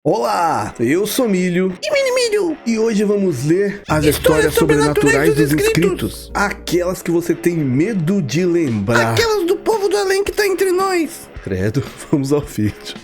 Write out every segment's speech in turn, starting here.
Olá, eu sou Milho E Mini-Milho! e hoje vamos ler as histórias sobrenaturais dos inscritos. Aquelas que você tem medo de lembrar. Aquelas do povo do além que tá entre nós. Credo, vamos ao vídeo.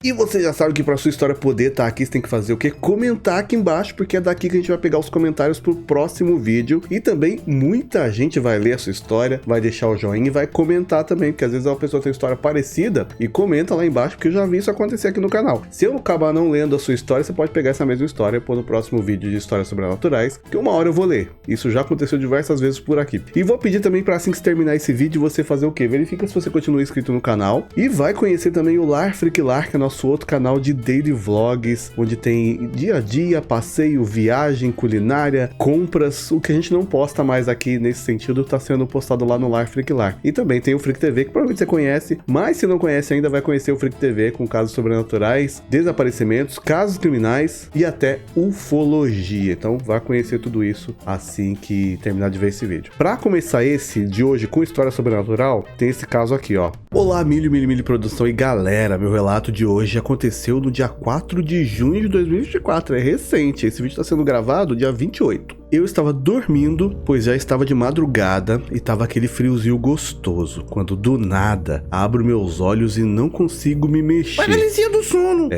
E você já sabe que para sua história poder estar aqui, você tem que fazer o quê? Comentar aqui embaixo, porque é daqui que a gente vai pegar os comentários pro próximo vídeo. E também muita gente vai ler a sua história, vai deixar o joinha e vai comentar também, porque às vezes uma pessoa tem uma história parecida e comenta lá embaixo, porque eu já vi isso acontecer aqui no canal. Se eu acabar não lendo a sua história, você pode pegar essa mesma história e pôr no próximo vídeo de histórias sobrenaturais, que uma hora eu vou ler. Isso já aconteceu diversas vezes por aqui. E vou pedir também para assim que terminar esse vídeo, você fazer o quê? Verifica se você continua inscrito no canal e vai conhecer também o Lar Freak Lar, que é nosso outro canal de daily vlogs, onde tem dia a dia, passeio, viagem, culinária, compras. O que a gente não posta mais aqui nesse sentido tá sendo postado lá no Lar Freak Lar. E também tem o Freak TV, que provavelmente você conhece, mas se não conhece ainda, vai conhecer o Freak TV com casos sobrenaturais, desaparecimentos, casos criminais e até ufologia. Então vai conhecer tudo isso assim que terminar de ver esse vídeo. Para começar esse de hoje com história sobrenatural, tem esse caso aqui, ó. Olá, Milho Produção e galera, meu relato de hoje aconteceu no dia 4 de junho de 2024, é recente, esse vídeo está sendo gravado dia 28. Eu estava dormindo, pois já estava de madrugada e estava aquele friozinho gostoso, quando do nada abro meus olhos e não consigo me mexer. Paralisia do sono.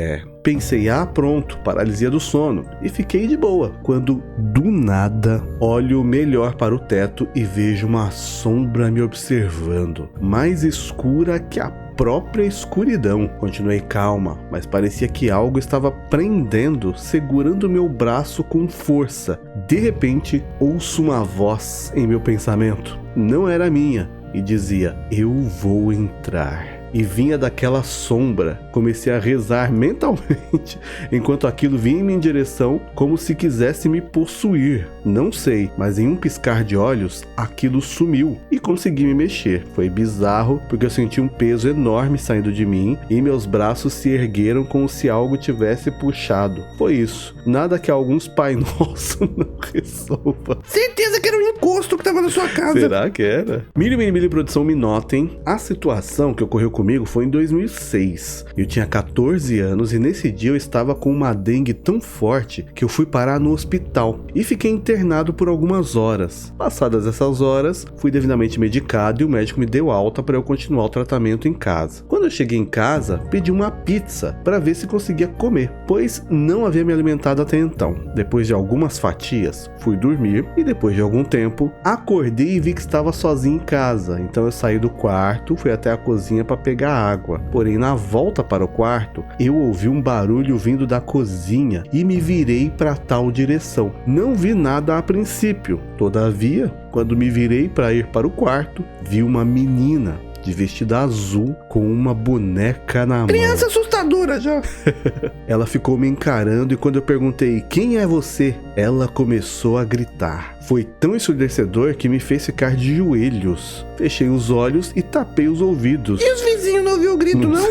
Pensei, pronto, paralisia do sono, e fiquei de boa, quando do nada olho melhor para o teto e vejo uma sombra me observando, mais escura que a própria escuridão. Continuei calma, mas parecia que algo estava prendendo, segurando meu braço com força. De repente, ouço uma voz em meu pensamento. Não era minha, e dizia: eu vou entrar. E vinha daquela sombra. Comecei a rezar mentalmente, enquanto aquilo vinha em minha direção, como se quisesse me possuir. Não sei, mas em um piscar de olhos, aquilo sumiu e consegui me mexer. Foi bizarro, porque eu senti um peso enorme saindo de mim e meus braços se ergueram como se algo tivesse puxado. Foi isso. Nada que alguns Pai Nosso não resolva. Certeza que era um encosto que tava na sua casa. Será que era? Milho Produção, me notem. A situação que ocorreu comigo foi em 2006. Eu tinha 14 anos e nesse dia eu estava com uma dengue tão forte que eu fui parar no hospital e fiquei internado por algumas horas. Passadas essas horas, fui devidamente medicado e o médico me deu alta para eu continuar o tratamento em casa. Quando eu cheguei em casa, pedi uma pizza para ver se conseguia comer, pois não havia me alimentado até então. Depois de algumas fatias, fui dormir e depois de algum tempo, acordei e vi que estava sozinho em casa. Então eu saí do quarto, fui até a cozinha para pegar água. Porém, na volta para o quarto, eu ouvi um barulho vindo da cozinha e me virei para tal direção. Não vi nada a princípio. Todavia, quando me virei para ir para o quarto, vi uma menina de vestido azul com uma boneca na mão. Criança assustadora já. Ela ficou me encarando e quando eu perguntei: quem é você? Ela começou a gritar. Foi tão ensurdecedor que me fez ficar de joelhos. Fechei os olhos e tapei os ouvidos. E os vizinhos não ouviram o grito, não?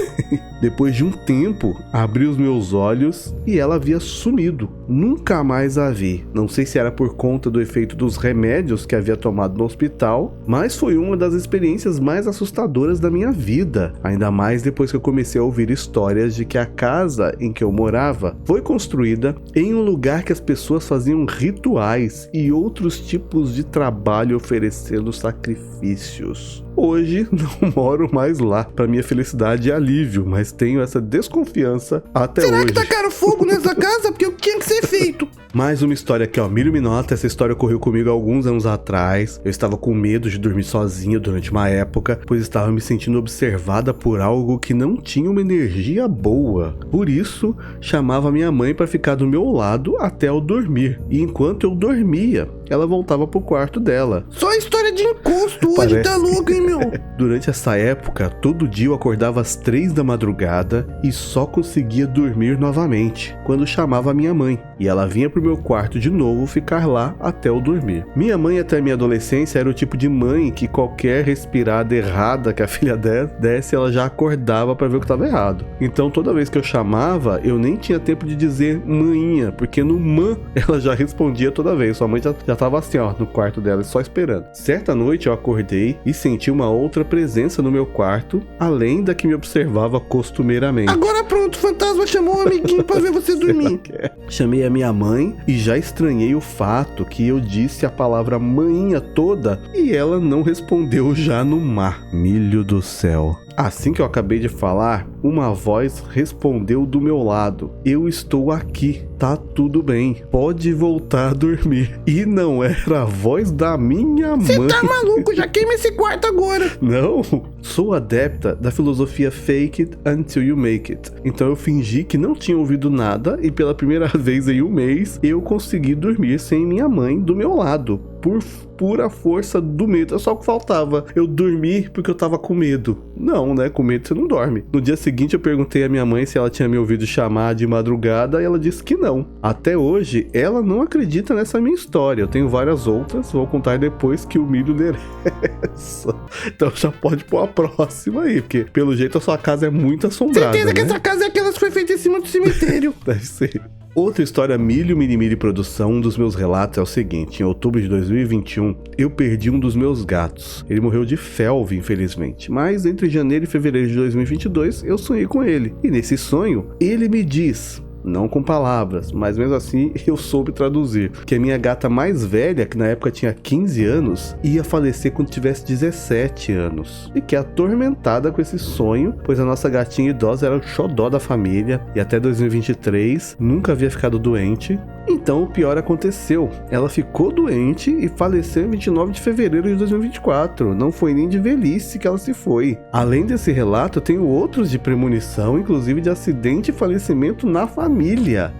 Depois de um tempo, abri os meus olhos e ela havia sumido. Nunca mais a vi. Não sei se era por conta do efeito dos remédios que havia tomado no hospital, mas foi uma das experiências mais assustadoras da minha vida. Ainda mais depois que eu comecei a ouvir histórias de que a casa em que eu morava foi construída em um lugar que as pessoas faziam rituais e outros tipos de trabalho oferecendo sacrifícios. Hoje não moro mais lá, para minha felicidade e alívio, mas tenho essa desconfiança até hoje. Será que tacaram fogo nessa casa? Porque o que tinha que ser feito? Mais uma história aqui, ó. Milho me nota, essa história ocorreu comigo há alguns anos atrás. Eu estava com medo de dormir sozinho durante uma época, pois estava me sentindo observada por algo que não tinha uma energia boa. Por isso, chamava minha mãe para ficar do meu lado até eu dormir. E enquanto eu dormia, ela voltava pro quarto dela. Só história de encosto hoje, tá louco, hein, meu? Durante essa época, todo dia eu acordava às 3 da madrugada e só conseguia dormir novamente quando chamava a minha mãe. E ela vinha pro meu quarto de novo ficar lá até eu dormir. Minha mãe até minha adolescência era o tipo de mãe que qualquer respirada errada que a filha desse, ela já acordava pra ver o que tava errado. Então toda vez que eu chamava, eu nem tinha tempo de dizer maninha, porque no mã ela já respondia toda vez. Sua mãe já tava assim, ó, no quarto dela, só esperando. Certa noite eu acordei acordei e senti uma outra presença no meu quarto, além da que me observava costumeiramente. Agora pronto, o fantasma chamou o amiguinho pra ver você dormir. Chamei a minha mãe e já estranhei o fato que eu disse a palavra manhinha toda e ela não respondeu já no mar. Milho do céu. Assim que eu acabei de falar, uma voz respondeu do meu lado: eu estou aqui, tá tudo bem, pode voltar a dormir. E não era a voz da minha mãe. Você tá maluco? Já queima esse quarto agora. Não, sou adepta da filosofia fake it until you make it. Então eu fingi que não tinha ouvido nada e pela primeira vez em um mês eu consegui dormir sem minha mãe do meu lado. Por pura força do medo. É só o que faltava. Eu dormi porque eu tava com medo. Não, né? Com medo você não dorme. No dia seguinte eu perguntei à minha mãe se ela tinha me ouvido chamar de madrugada e ela disse que não. Até hoje, ela não acredita nessa minha história. Eu tenho várias outras, vou contar depois que o milho merece. Então já pode pôr a próxima aí, porque pelo jeito a sua casa é muito assombrada. Certeza que né? essa casa é aquelas que foi feita em cima do cemitério. Deve ser. Outra história Milho Mini Produção, um dos meus relatos é o seguinte: em outubro de 2021, eu perdi um dos meus gatos. Ele morreu de felve, infelizmente, mas entre janeiro e fevereiro de 2022, eu sonhei com ele. E nesse sonho, ele me diz... não com palavras, mas mesmo assim eu soube traduzir, que a minha gata mais velha, que na época tinha 15 anos, ia falecer quando tivesse 17 anos. Fiquei atormentada com esse sonho, pois a nossa gatinha idosa era o xodó da família e até 2023 nunca havia ficado doente. Então o pior aconteceu, ela ficou doente e faleceu em 29 de fevereiro de 2024, não foi nem de velhice que ela se foi. Além desse relato, eu tenho outros de premonição, inclusive de acidente e falecimento na família.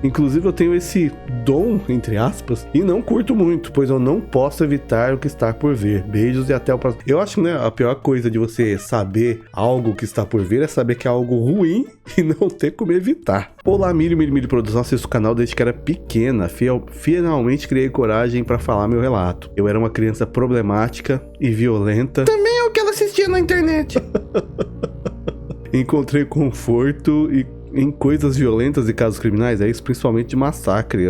Inclusive eu tenho esse dom, entre aspas, e não curto muito, pois eu não posso evitar o que está por vir. Beijos e até o próximo. Eu acho, né, a pior coisa de você saber algo que está por vir é saber que é algo ruim e não ter como evitar. Olá, Milho Produção, assisto o canal desde que era pequena. Finalmente criei coragem para falar meu relato. Eu era uma criança problemática e violenta. Também é o que ela assistia na internet. Encontrei conforto em coisas violentas e casos criminais, é isso, principalmente de massacre.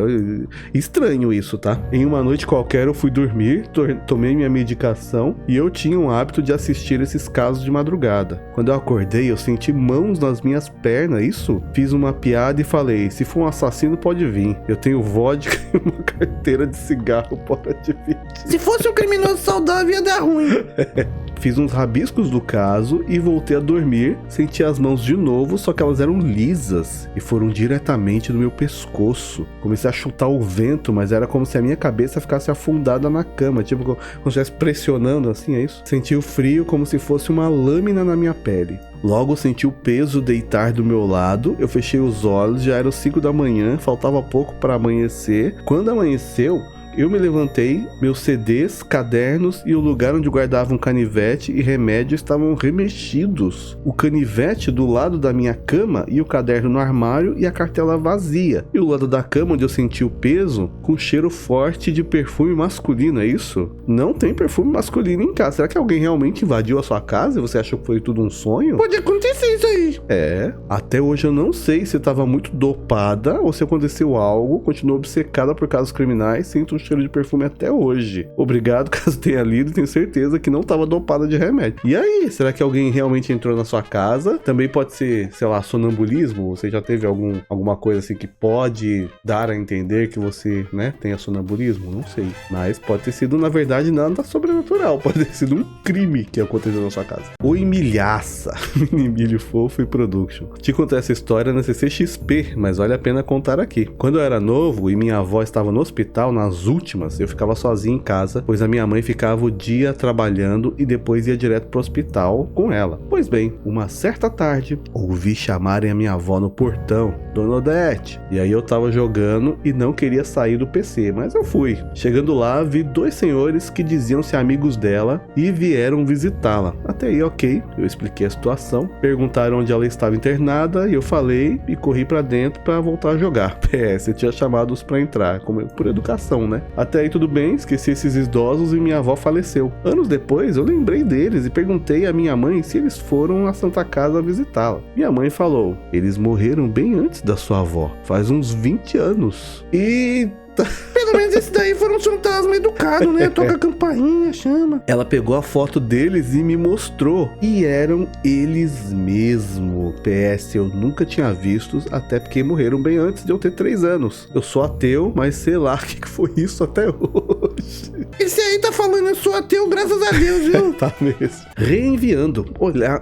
Estranho isso, tá? Em uma noite qualquer eu fui dormir, tomei minha medicação e eu tinha um hábito de assistir esses casos de madrugada. Quando eu acordei, eu senti mãos nas minhas pernas, isso? Fiz uma piada e falei: se for um assassino, pode vir. Eu tenho vodka e uma carteira de cigarro, pode vir. Se fosse um criminoso saudável, ia dar ruim. Fiz uns rabiscos do caso e voltei a dormir. Senti as mãos de novo, só que elas eram lisas e foram diretamente no meu pescoço. Comecei a chutar o vento, mas era como se a minha cabeça ficasse afundada na cama, tipo como se estivesse pressionando assim, é isso? Senti o frio como se fosse uma lâmina na minha pele. Logo senti o peso deitar do meu lado, eu fechei os olhos, já eram 5 da manhã, faltava pouco para amanhecer. Quando amanheceu, eu me levantei, meus CDs, cadernos e o lugar onde guardava um canivete e remédio estavam remexidos. O canivete do lado da minha cama e o caderno no armário e a cartela vazia. E o lado da cama onde eu senti o peso, com cheiro forte de perfume masculino, é isso? Não tem perfume masculino em casa. Será que alguém realmente invadiu a sua casa e você achou que foi tudo um sonho? Pode acontecer isso aí. É, até hoje eu não sei se estava muito dopada ou se aconteceu algo, continuou obcecada por casos criminais, sinto um cheiro de perfume até hoje. Obrigado, caso tenha lido, tenho certeza que não estava dopada de remédio. E aí, será que alguém realmente entrou na sua casa? Também pode ser, sei lá, sonambulismo? Você já teve alguma coisa assim que pode dar a entender que você, né, tenha sonambulismo? Não sei. Mas pode ter sido, na verdade, nada sobrenatural. Pode ter sido um crime que aconteceu na sua casa. Oi, milhaça. Mini Milho Fofo e Production. Te contar essa história na CCXP, mas vale a pena contar aqui. Quando eu era novo e minha avó estava no hospital, nas últimas, eu ficava sozinho em casa, pois a minha mãe ficava o dia trabalhando e depois ia direto pro hospital com ela. Pois bem, uma certa tarde, ouvi chamarem a minha avó no portão: Dona Odete. E aí eu tava jogando e não queria sair do PC, mas eu fui. Chegando lá, vi 2 senhores que diziam ser amigos dela e vieram visitá-la. Até aí, ok, eu expliquei a situação, perguntaram onde ela estava internada e eu falei e corri pra dentro pra voltar a jogar. PS, eu tinha chamados pra entrar, como por educação, né? Até aí tudo bem, esqueci esses idosos e minha avó faleceu. Anos depois, eu lembrei deles e perguntei à minha mãe se eles foram à Santa Casa visitá-la. Minha mãe falou: eles morreram bem antes da sua avó, faz uns 20 anos. E Pelo menos esse daí foram um fantasma educado, né? Toca a campainha, chama. Ela pegou a foto deles e me mostrou. E eram eles mesmo. PS, eu nunca tinha vistos, até porque morreram bem antes de eu ter 3 anos. Eu sou ateu, mas sei lá o que foi isso até hoje. Esse aí tá falando, eu sou ateu, graças a Deus, viu? Tá mesmo. Reenviando.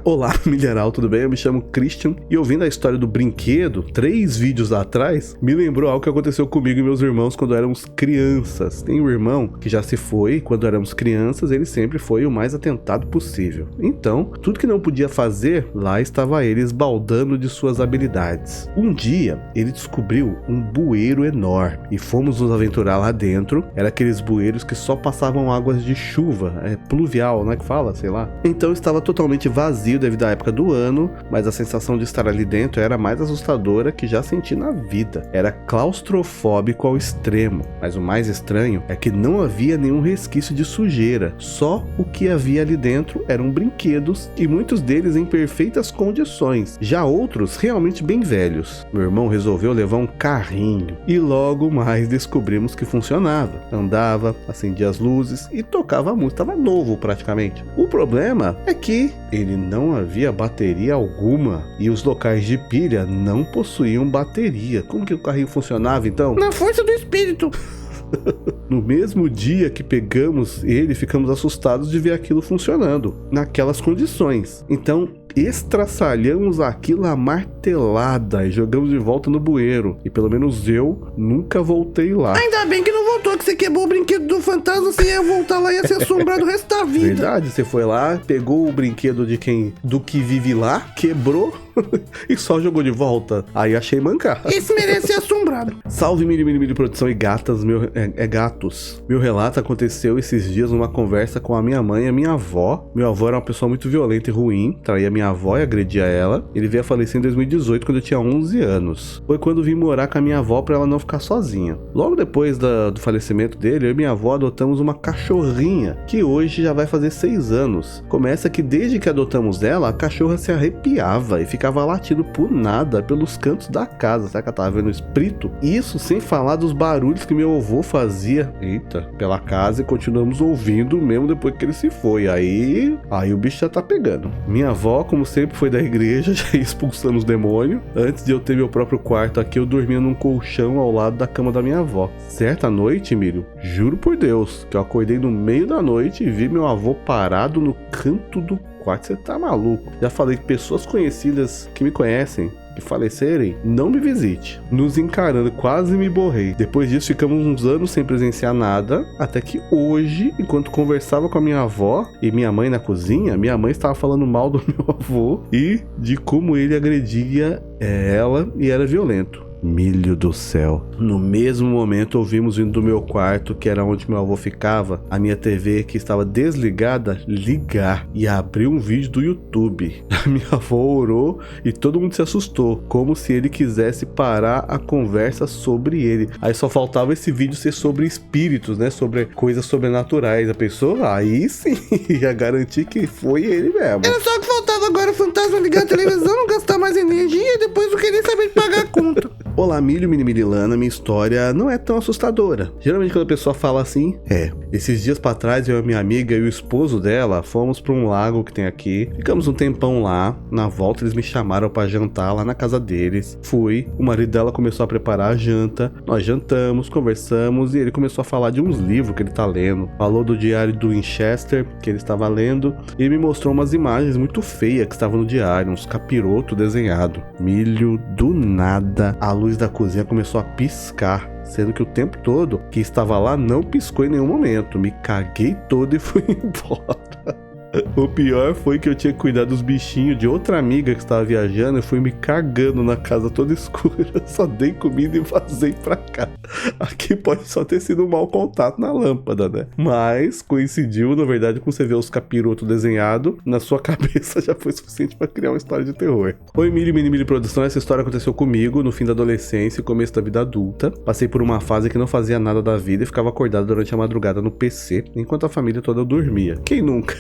Olá, milharal, tudo bem? Eu me chamo Christian e ouvindo a história do brinquedo, 3 vídeos atrás, me lembrou algo que aconteceu comigo e meus irmãos quando éramos crianças. Tem um irmão que já se foi, quando éramos crianças, ele sempre foi o mais atentado possível. Então, tudo que não podia fazer, lá estava ele esbaldando de suas habilidades. Um dia, ele descobriu um bueiro enorme e fomos nos aventurar lá dentro. Era aqueles bueiros que só passavam águas de chuva, pluvial, não é que fala? Sei lá. Então estava totalmente vazio devido à época do ano, mas a sensação de estar ali dentro era mais assustadora que já senti na vida. Era claustrofóbico ao extremo, mas o mais estranho é que não havia nenhum resquício de sujeira, só o que havia ali dentro eram brinquedos e muitos deles em perfeitas condições, já outros realmente bem velhos. Meu irmão resolveu levar um carrinho e logo mais descobrimos que funcionava. Andava, acendia as luzes e tocava a música, estava novo praticamente. O problema é que ele não havia bateria alguma e os locais de pilha não possuíam bateria. Como que o carrinho funcionava então? Na força do espírito. No mesmo dia que pegamos ele, ficamos assustados de ver aquilo funcionando naquelas condições. Então estraçalhamos aquilo à martelada e jogamos de volta no bueiro. E pelo menos eu nunca voltei lá. Ainda bem que não voltou, que você quebrou o brinquedo do fantasma, você ia voltar lá e ia se assombrar do resto da vida. Verdade, você foi lá, pegou o brinquedo do que vive lá, quebrou e só jogou de volta. Aí achei mancar. Esse merece ser assombrado. Salve mini produção e gatas, gatos. Meu relato aconteceu esses dias numa conversa com a minha mãe e a minha avó. Meu avô era uma pessoa muito violenta e ruim, traía minha avó e agredia ela. Ele veio a falecer em 2018, quando eu tinha 11 anos. Foi quando vim morar com a minha avó pra ela não ficar sozinha. Logo depois do falecimento dele, eu e minha avó adotamos uma cachorrinha, que hoje já vai fazer 6 anos. Começa que desde que adotamos ela, a cachorra se arrepiava e ficava latindo por nada pelos cantos da casa. Será que ela tava vendo espírito? Isso sem falar dos barulhos que meu avô fazia, pela casa, e continuamos ouvindo mesmo depois que ele se foi. Aí o bicho já tá pegando. Minha avó, como sempre, foi da igreja, já ia expulsando os demônios. Antes de eu ter meu próprio quarto aqui, eu dormia num colchão ao lado da cama da minha avó. Certa noite, Emílio, juro por Deus, que eu acordei no meio da noite e vi meu avô parado no canto do quarto. Você tá maluco? Já falei que pessoas conhecidas que me conhecem, que falecerem, não me visite. Nos encarando, quase me borrei. Depois disso, ficamos uns anos sem presenciar nada, até que hoje, enquanto conversava com a minha avó e minha mãe na cozinha, minha mãe estava falando mal do meu avô e de como ele agredia ela e era violento. Milho do céu. No mesmo momento, ouvimos vindo do meu quarto, que era onde meu avô ficava, a minha TV, que estava desligada, ligar e abrir um vídeo do YouTube. A minha avó orou e todo mundo se assustou, como se ele quisesse parar a conversa sobre ele. Aí só faltava esse vídeo ser sobre espíritos, né? Sobre coisas sobrenaturais. A pessoa, aí sim, ia garantir que foi ele mesmo. Era só que faltava agora o fantasma ligar a televisão, não gastar mais energia e depois não querer saber de pagar a conta. Olá, Milho, Mini-Mililana, minha história não é tão assustadora. Geralmente quando a pessoa fala assim, esses dias pra trás eu e minha amiga e o esposo dela fomos pra um lago que tem aqui. Ficamos um tempão lá, na volta eles me chamaram pra jantar lá na casa deles. Fui, o marido dela começou a preparar a janta, nós jantamos, conversamos e ele começou a falar de uns livros que ele tá lendo. Falou do diário do Winchester que ele estava lendo e me mostrou umas imagens muito feias que estavam no diário, uns capiroto desenhado. Milho, do nada, a luz da cozinha começou a piscar, sendo que o tempo todo que estava lá não piscou em nenhum momento. Me caguei todo e fui embora. O pior foi que eu tinha que cuidar dos bichinhos de outra amiga que estava viajando e fui me cagando na casa toda escura. Só dei comida e vazei pra cá. Aqui pode só ter sido um mau contato na lâmpada, né? Mas coincidiu, na verdade, com você ver os capirotos desenhados, na sua cabeça já foi suficiente pra criar uma história de terror. Oi, Mini Produção, essa história aconteceu comigo no fim da adolescência e começo da vida adulta. Passei por uma fase que não fazia nada da vida e ficava acordado durante a madrugada no PC, enquanto a família toda dormia. Quem nunca?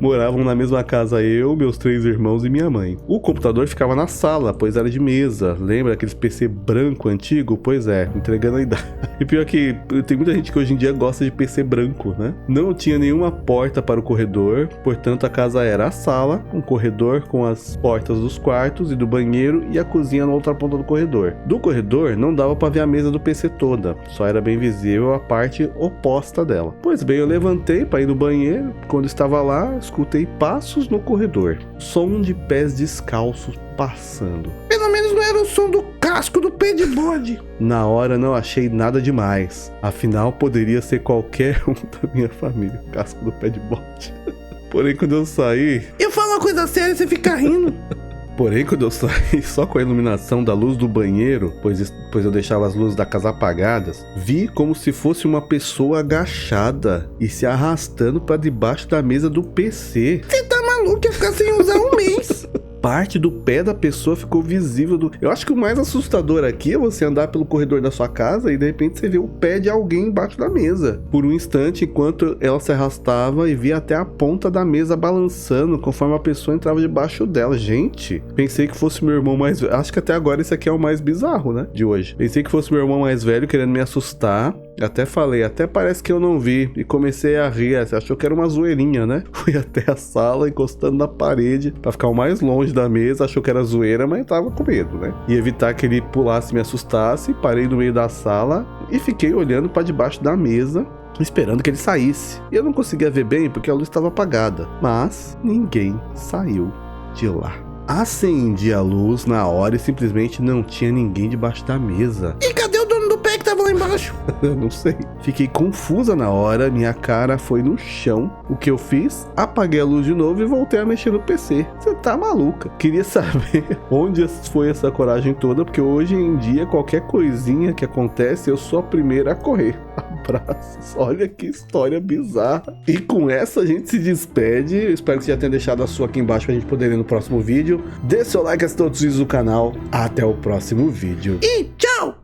Moravam na mesma casa eu, meus 3 irmãos e minha mãe. O computador ficava na sala, pois era de mesa. Lembra aqueles PC branco antigo? Pois é, entregando a idade. E pior que tem muita gente que hoje em dia gosta de PC branco, né? Não tinha nenhuma porta para o corredor, portanto a casa era a sala, um corredor com as portas dos quartos e do banheiro e a cozinha na outra ponta do corredor. Do corredor não dava para ver a mesa do PC toda, só era bem visível a parte oposta dela. Pois bem, eu levantei para ir no banheiro. Quando estava lá, escutei passos no corredor, som de pés descalços passando. Pelo menos não era o som do casco do pé de bode. Na hora não achei nada demais, afinal poderia ser qualquer um da minha família, casco do pé de bode. Porém, quando eu saí... Eu falo uma coisa séria e você fica rindo. Porém, quando eu saí só com a iluminação da luz do banheiro, pois eu deixava as luzes da casa apagadas, vi como se fosse uma pessoa agachada e se arrastando para debaixo da mesa do PC. Você tá maluco? Ia ficar sem usar um mês. Parte do pé da pessoa ficou visível. Eu acho que o mais assustador aqui é você andar pelo corredor da sua casa e de repente você vê o pé de alguém embaixo da mesa. Por um instante, enquanto ela se arrastava, e via até a ponta da mesa balançando conforme a pessoa entrava debaixo dela. Gente, pensei que fosse meu irmão mais velho. Acho que até agora esse aqui é o mais bizarro, né? De hoje. Pensei que fosse meu irmão mais velho querendo me assustar. Até falei, até parece que eu não vi. E comecei a rir. Você achou que era uma zoeirinha, né? Fui até a sala, encostando na parede pra ficar o mais longe da mesa. Achou que era zoeira, mas tava com medo, né? E evitar que ele pulasse e me assustasse. Parei no meio da sala e fiquei olhando pra debaixo da mesa, esperando que ele saísse. E eu não conseguia ver bem porque a luz estava apagada. Mas ninguém saiu de lá. Acendi a luz na hora e simplesmente não tinha ninguém debaixo da mesa. E cadê o dono do pé que tava lá embaixo? Eu não sei. Fiquei confusa na hora, minha cara foi no chão. O que eu fiz? Apaguei a luz de novo e voltei a mexer no PC. Você tá maluca? Queria saber onde foi essa coragem toda, porque hoje em dia qualquer coisinha que acontece eu sou a primeira a correr. Abraços. Olha que história bizarra. E com essa a gente se despede. Eu espero que você já tenha deixado a sua aqui embaixo pra gente poder ver no próximo vídeo. Dê seu like, assista todos os vídeos do canal. Até o próximo vídeo. E tchau!